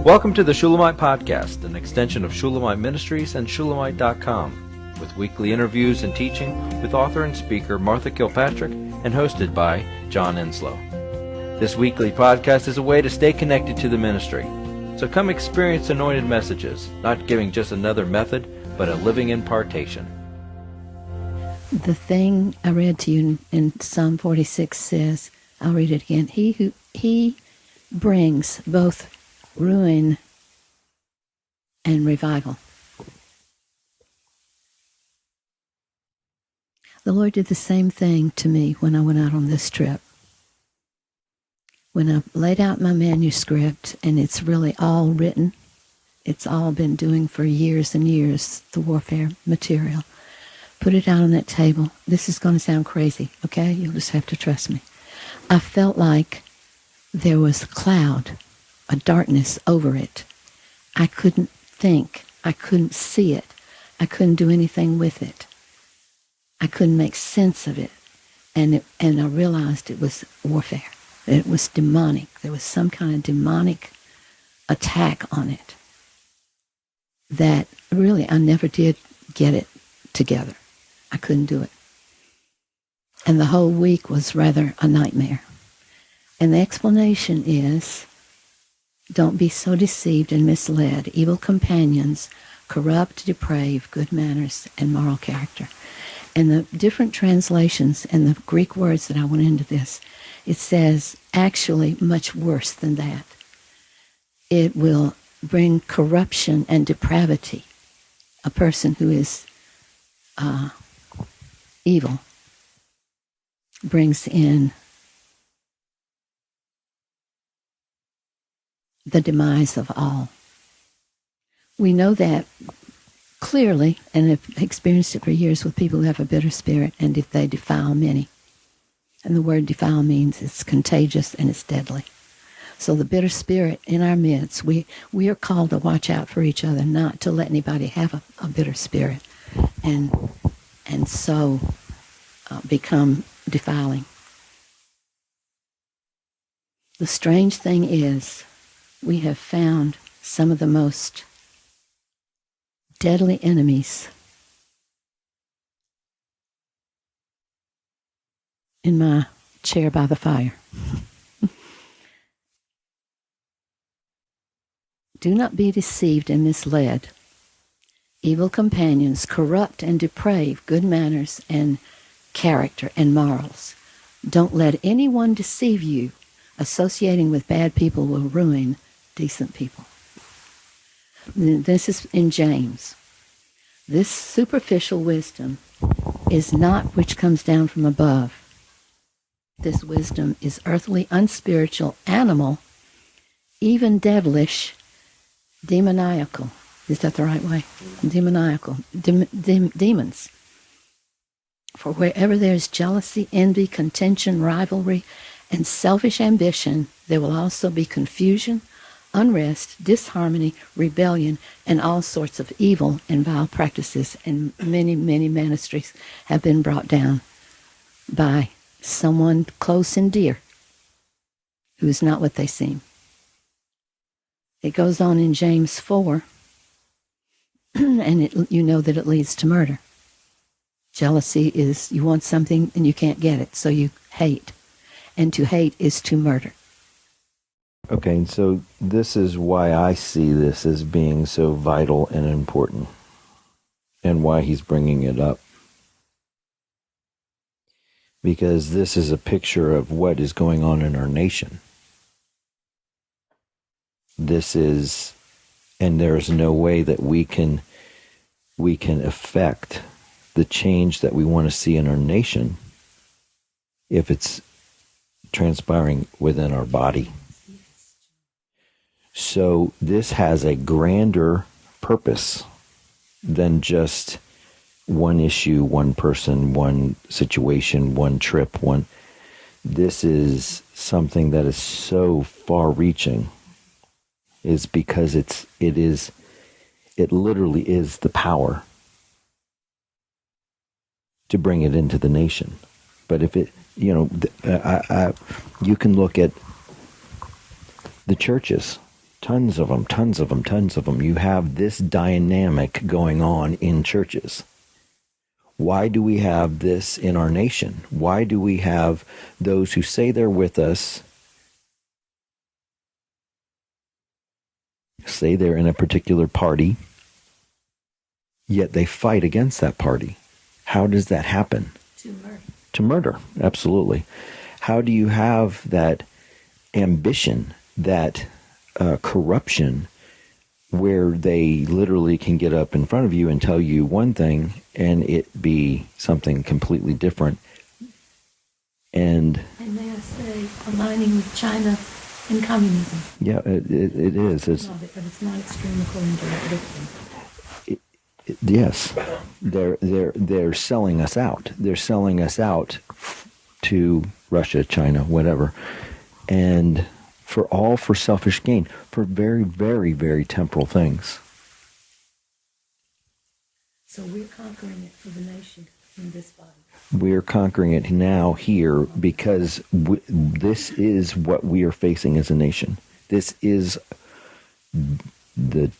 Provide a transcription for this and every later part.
Welcome to the Shulamite Podcast, an extension of Shulamite Ministries and Shulamite.com, with weekly interviews and teaching with author and speaker Martha Kilpatrick and hosted by John Enslow. This weekly podcast is a way to stay connected to the ministry. So come experience anointed messages, not giving just another method, but a living impartation. The thing I read to you in Psalm 46 says, I'll read it again, He brings both ruin and revival. The Lord did the same thing to me when I went out on this trip. When I laid out my manuscript, and it's really all written, it's all been doing for years and years, the warfare material, put it out on that table. This is going to sound crazy, okay? You'll just have to trust me. I felt like there was a cloud, a darkness over it. I couldn't think. I couldn't see it. I couldn't do anything with it. I couldn't make sense of it. And I realized it was warfare. It was demonic. There was some kind of demonic attack on it that really I never did get it together. I couldn't do it. And the whole week was rather a nightmare. And the explanation is, don't be so deceived and misled. Evil companions corrupt, deprave good manners and moral character. And the different translations and the Greek words that I went into this, it says actually much worse than that. It will bring corruption and depravity. A person who is evil brings in the demise of all. We know that clearly, and have experienced it for years with people who have a bitter spirit, and if they defile many. And the word defile means it's contagious and it's deadly. So the bitter spirit in our midst, we are called to watch out for each other, not to let anybody have a bitter spirit and so become defiling. The strange thing is, we have found some of the most deadly enemies in my chair by the fire. Do not be deceived and misled. Evil companions corrupt and deprave good manners and character and morals. Don't let anyone deceive you. Associating with bad people will ruin decent people. This is in James. This superficial wisdom is not which comes down from above. This wisdom is earthly, unspiritual, animal, even devilish, demoniacal. Is that the right way? Demoniacal. Demons. For wherever there is jealousy, envy, contention, rivalry, and selfish ambition, there will also be confusion, unrest, disharmony, rebellion, and all sorts of evil and vile practices. And many, many ministries have been brought down by someone close and dear who is not what they seem. It goes on in James 4, and you know that it leads to murder. Jealousy is you want something and you can't get it, so you hate. And to hate is to murder. Okay, and so this is why I see this as being so vital and important, and why he's bringing it up. Because this is a picture of what is going on in our nation. This is, and there's no way that we can affect the change that we want to see in our nation if it's transpiring within our body. So this has a grander purpose than just one issue, one person, one situation, one trip, This is something that is so far-reaching, is because it literally is the power to bring it into the nation. But if it, you can look at the churches Tons of them, tons of them, tons of them. You have this dynamic going on in churches. Why do we have this in our nation? Why do we have those who say they're with us, say they're in a particular party, yet they fight against that party? How does that happen? To murder, absolutely. How do you have that ambition, that corruption, where they literally can get up in front of you and tell you one thing and it be something completely different? And may I say, aligning with China and communism. Yeah, it is. But it's not extreme according to that victim. Yes, they're selling us out. They're selling us out to Russia, China, whatever, and for selfish gain, for very, very, very temporal things. So we're conquering it for the nation in this body. We're conquering it now here because this is what we are facing as a nation. This is the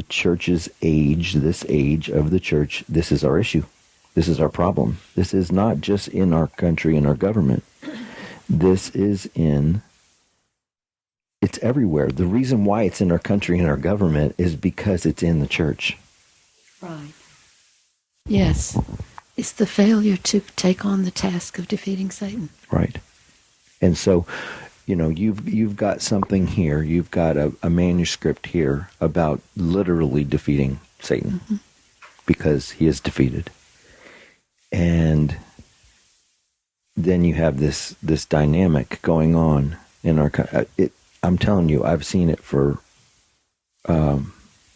church's age, this age of the church. This is our issue. This is our problem. This is not just in our country and our government. This is it's everywhere. The reason why it's in our country and our government is because it's in the church. Right. Yes. It's the failure to take on the task of defeating Satan. Right. And so, you've got something here. You've got a manuscript here about literally defeating Satan, mm-hmm. because he is defeated. And then you have this dynamic going on in our country. I'm telling you, I've seen it for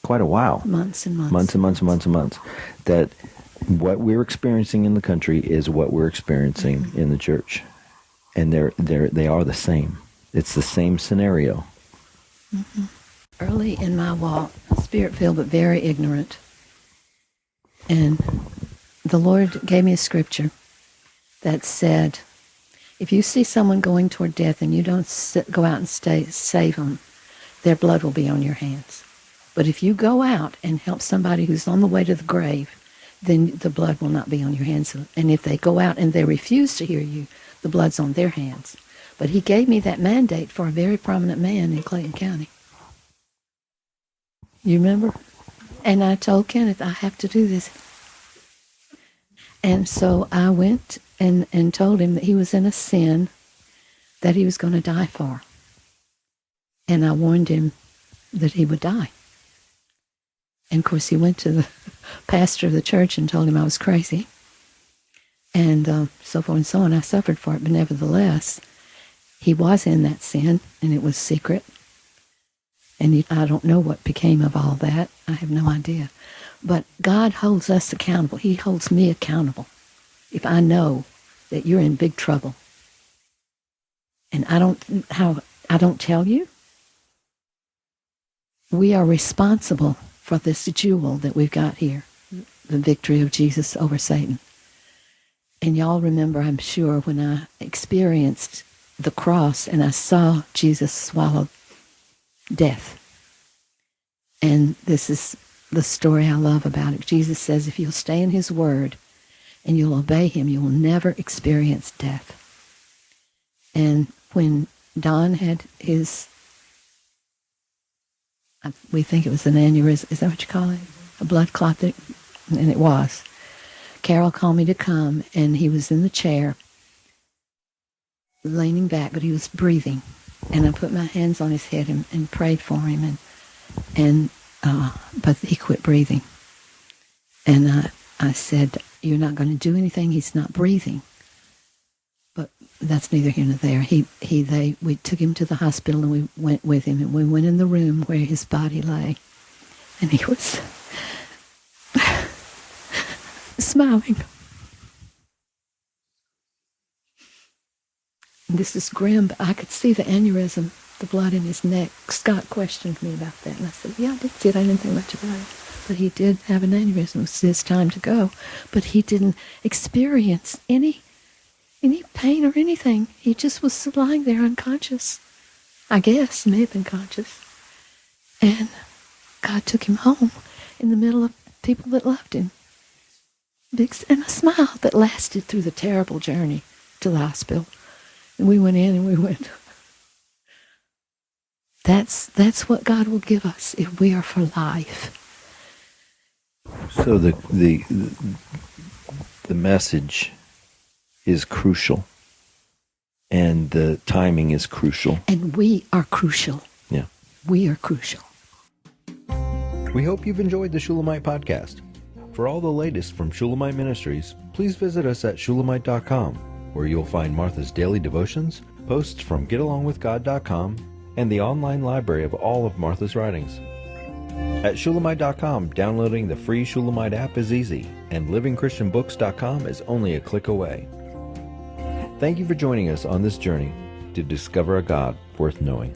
quite a while. Months and months. Months and months and months and months. That what we're experiencing in the country is what we're experiencing, mm-hmm. in the church. And they are the same. It's the same scenario. Mm-hmm. Early in my walk, spirit-filled but very ignorant. And the Lord gave me a scripture that said, if you see someone going toward death and you don't go out and save them, their blood will be on your hands. But if you go out and help somebody who's on the way to the grave, then the blood will not be on your hands. And if they go out and they refuse to hear you, the blood's on their hands. But he gave me that mandate for a very prominent man in Clayton County. You remember? And I told Kenneth, I have to do this. And so I went and told him that he was in a sin that he was going to die for. And I warned him that he would die. And of course he went to the pastor of the church and told him I was crazy. And so forth and so on. I suffered for it, but nevertheless, he was in that sin, and it was secret. And I don't know what became of all that. I have no idea. But God holds us accountable. He holds me accountable if I know that you're in big trouble. And I don't tell you. We are responsible for this jewel that we've got here, the victory of Jesus over Satan. And y'all remember, I'm sure, when I experienced the cross and I saw Jesus swallow death. And this is the story I love about it. Jesus says if you'll stay in his word and you'll obey him, you will never experience death. And when Don had we think it was an aneurysm, is that what you call it? A blood clot, and it was. Carol called me to come, and he was in the chair, leaning back, but he was breathing. And I put my hands on his head and prayed for him, but he quit breathing. And I said, "You're not going to do anything. He's not breathing." But that's neither here nor there. We took him to the hospital, and we went with him, and we went in the room where his body lay, and he was smiling. This is grim, but I could see the aneurysm, the blood in his neck. Scott questioned me about that, and I said, "Yeah, I did see it. I didn't think much about it." But he did have an aneurysm. It was his time to go. But he didn't experience any pain or anything. He just was lying there unconscious. I guess, may have been conscious. And God took him home in the middle of people that loved him. And a smile that lasted through the terrible journey to the hospital. And we went in and we went, that's what God will give us if we are for life. So the message is crucial, and the timing is crucial. And we are crucial. Yeah. We are crucial. We hope you've enjoyed the Shulamite podcast. For all the latest from Shulamite Ministries, please visit us at shulamite.com, where you'll find Martha's daily devotions, posts from getalongwithgod.com, and the online library of all of Martha's writings. At shulamite.com, downloading the free Shulamite app is easy, and livingchristianbooks.com is only a click away. Thank you for joining us on this journey to discover a God worth knowing.